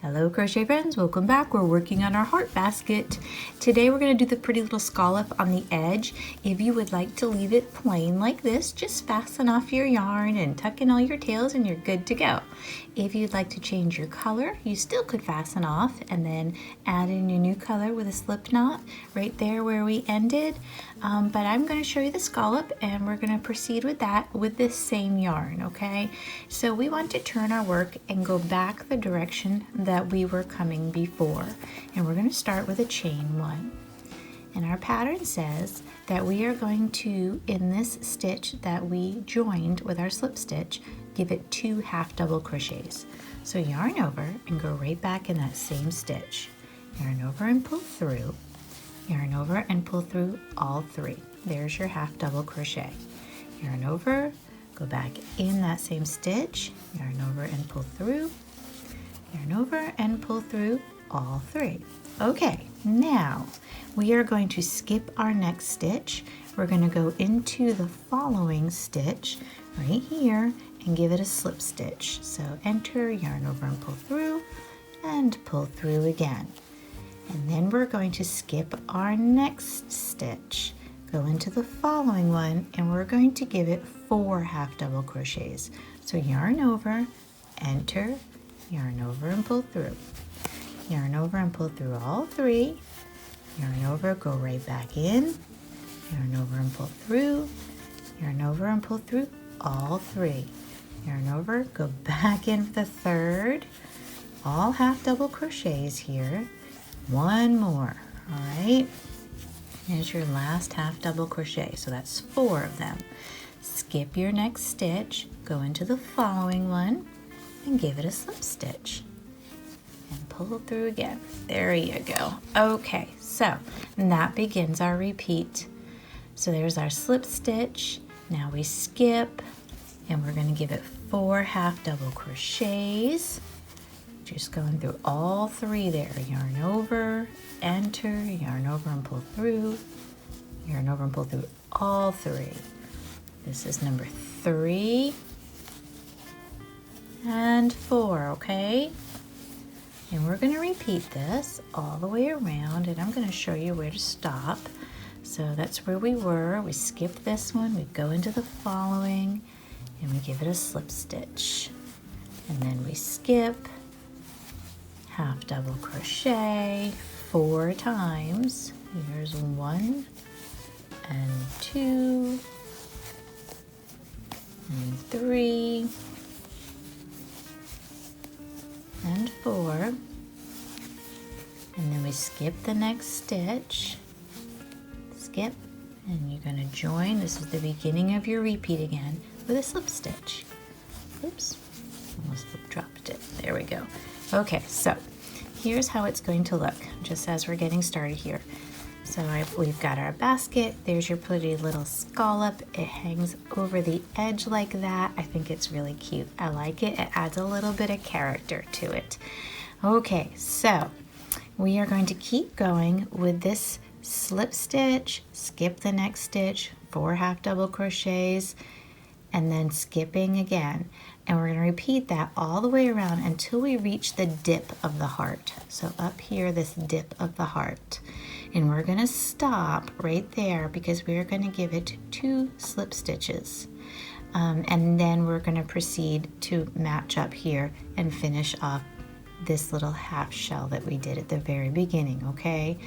Hello crochet friends, welcome back. We're working on our heart basket. Today we're going to do the pretty little scallop on the edge. If you would like to leave it plain like this, just fasten off your yarn and tuck in all your tails and you're good to go. If you'd like to change your color, you still could fasten off and then add in your new color with a slip knot right there where we ended. But I'm going to show you the scallop and we're going to proceed with that with this same yarn, okay? So we want to turn our work and go back the direction that we were coming before. And we're going to start with a chain one. And our pattern says that we are going to, in this stitch that we joined with our slip stitch, give it 2 half double crochets. So yarn over and go right back in that same stitch. Yarn over and pull through. Yarn over and pull through all 3. There's your half double crochet. Yarn over, go back in that same stitch, yarn over and pull through, yarn over and pull through all 3. Okay, now we are going to skip our next stitch. We're going to go into the following stitch right here and give it a slip stitch. So enter, yarn over and pull through again. And then we're going to skip our next stitch, go into the following one, and we're going to give it 4 half double crochets. So yarn over, enter, yarn over and pull through. Yarn over and pull through all 3. Yarn over, go right back in. Yarn over and pull through. Yarn over and pull through all 3. Yarn over, go back in for the 3rd. All half double crochets here. 1 more, all right? Here's your last half double crochet, so that's 4 of them. Skip your next stitch, go into the following one, and give it a slip stitch. And pull through again. There you go. Okay, so that begins our repeat. So there's our slip stitch. Now we skip, and we're going to give it 4 half double crochets. Just going through all 3 there. Yarn over, enter, yarn over and pull through, yarn over and pull through all 3. This is number 3 and 4, okay? And we're going to repeat this all the way around, and I'm going to show you where to stop. So that's where we were. We skipped this one, we go into the following, and we give it a slip stitch. And then we skip, half double crochet 4 times. Here's 1 and 2 and 3 and 4, and then we skip the next stitch, skip, and you're going to join. This is the beginning of your repeat again with a slip stitch. Oops, almost dropped it. There we go. Okay, so here's how it's going to look just as we're getting started here. So we've got our basket. There's your pretty little scallop. It hangs over the edge like that. I think it's really cute. I like it. It adds a little bit of character to it. Okay, so we are going to keep going with this slip stitch, skip the next stitch, 4 half double crochets, and then skipping again. And we're going to repeat that all the way around until we reach the dip of the heart. So up here, this dip of the heart. And we're going to stop right there because we're going to give it 2 slip stitches. And then we're going to proceed to match up here and finish off this little half shell that we did at the very beginning, okay?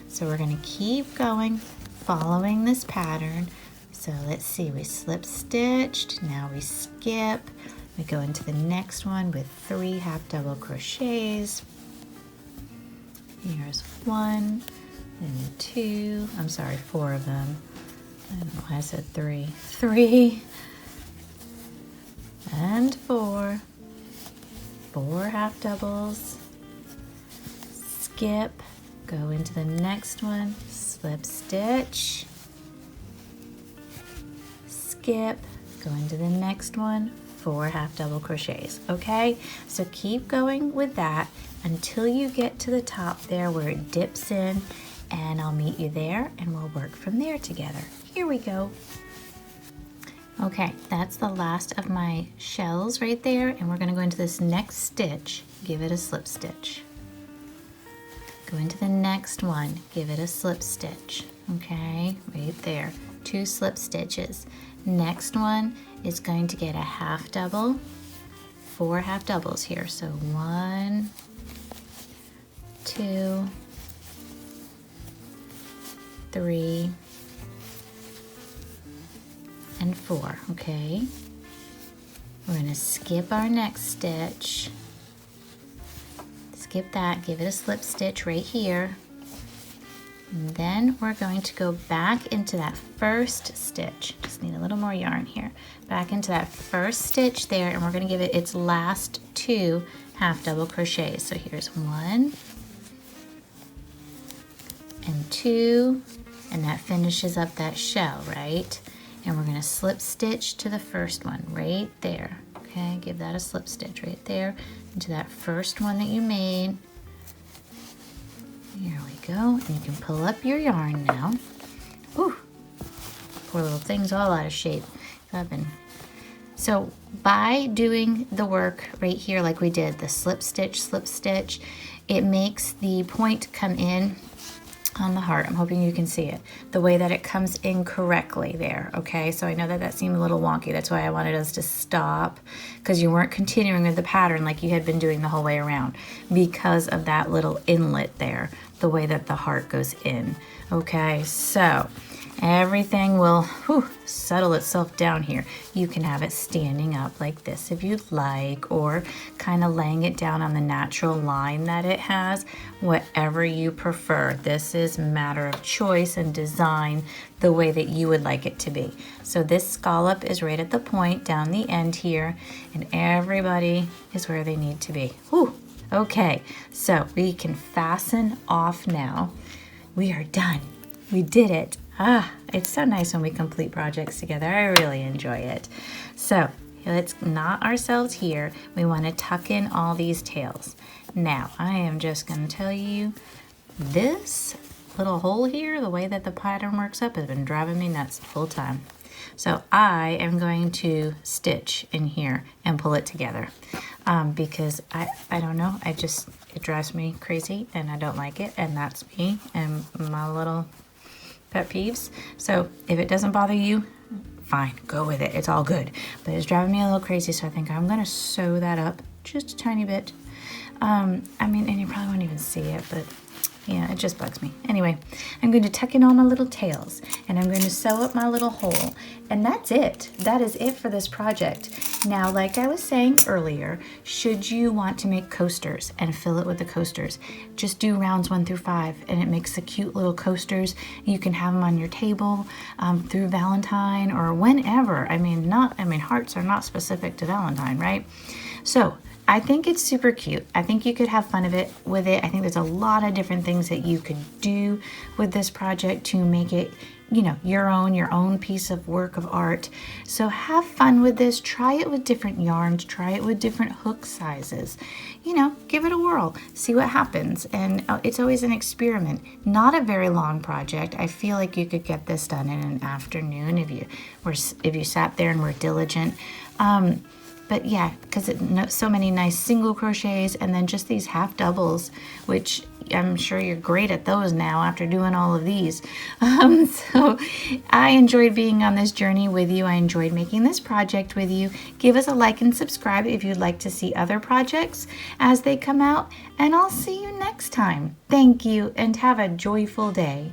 So we're going to keep going, following this pattern. So let's see, we slip stitched, now we skip. We go into the next one with 3 half double crochets. Here's 1 and 2, I'm sorry, 4 of them. I don't know why I said 3. 3 and 4. 4 half doubles. Skip, go into the next one, slip stitch. Skip, go into the next one, 4 half double crochets, okay? So keep going with that until you get to the top there where it dips in, and I'll meet you there and we'll work from there together. Here we go. Okay, that's the last of my shells right there, and we're going to go into this next stitch, give it a slip stitch. Go into the next one, give it a slip stitch. Okay, right there, 2 slip stitches. Next one is going to get a half double, 4 half doubles here. So 1, 2, 3, and 4, okay? We're going to skip our next stitch. Skip that, give it a slip stitch right here. And then we're going to go back into that first stitch. Just need a little more yarn here. Back into that first stitch there, and we're going to give it its last 2 half double crochets. So here's 1 and 2, and that finishes up that shell, right? And we're going to slip stitch to the first one right there. Okay, give that a slip stitch right there into that first one that you made. Here we go, and you can pull up your yarn now. Ooh, poor little thing's all out of shape. So by doing the work right here like we did, the slip stitch, it makes the point come in on the heart. I'm hoping you can see it, the way that it comes in correctly there, okay? So I know that seemed a little wonky. That's why I wanted us to stop, because you weren't continuing with the pattern like you had been doing the whole way around because of that little inlet there, the way that the heart goes in, okay? So everything will settle itself down here. You can have it standing up like this if you'd like, or kind of laying it down on the natural line that it has, whatever you prefer. This is a matter of choice and design, the way that you would like it to be. So this scallop is right at the point down the end here, and everybody is where they need to be. Okay, so we can fasten off now. We are done. We did it. It's so nice when we complete projects together. I really enjoy it. So let's knot ourselves here. We want to tuck in all these tails. Now, I am just going to tell you, this little hole here, the way that the pattern works up, has been driving me nuts the whole time. So I am going to stitch in here and pull it together because I don't know, it drives me crazy and I don't like it, and that's me and my little pet peeves. So if it doesn't bother you, fine, go with it. It's all good. But it's driving me a little crazy, so I think I'm gonna sew that up just a tiny bit. I mean, and you probably won't even see it, but yeah, it just bugs me. Anyway, I'm going to tuck in all my little tails, and I'm going to sew up my little hole, and that's it. That is it for this project. Now, like I was saying earlier, should you want to make coasters and fill it with the coasters, just do rounds 1 through 5, and it makes the cute little coasters. You can have them on your table through Valentine or whenever. I mean, hearts are not specific to Valentine, right? So I think it's super cute. I think you could have fun with it. I think there's a lot of different things that you could do with this project to make it, you know, your own piece of work of art. So have fun with this. Try it with different yarns. Try it with different hook sizes. You know, give it a whirl. See what happens. And it's always an experiment. Not a very long project. I feel like you could get this done in an afternoon if you sat there and were diligent. But yeah, because so many nice single crochets, and then just these half doubles, which I'm sure you're great at those now after doing all of these. So I enjoyed being on this journey with you. I enjoyed making this project with you. Give us a like and subscribe if you'd like to see other projects as they come out, and I'll see you next time. Thank you, and have a joyful day.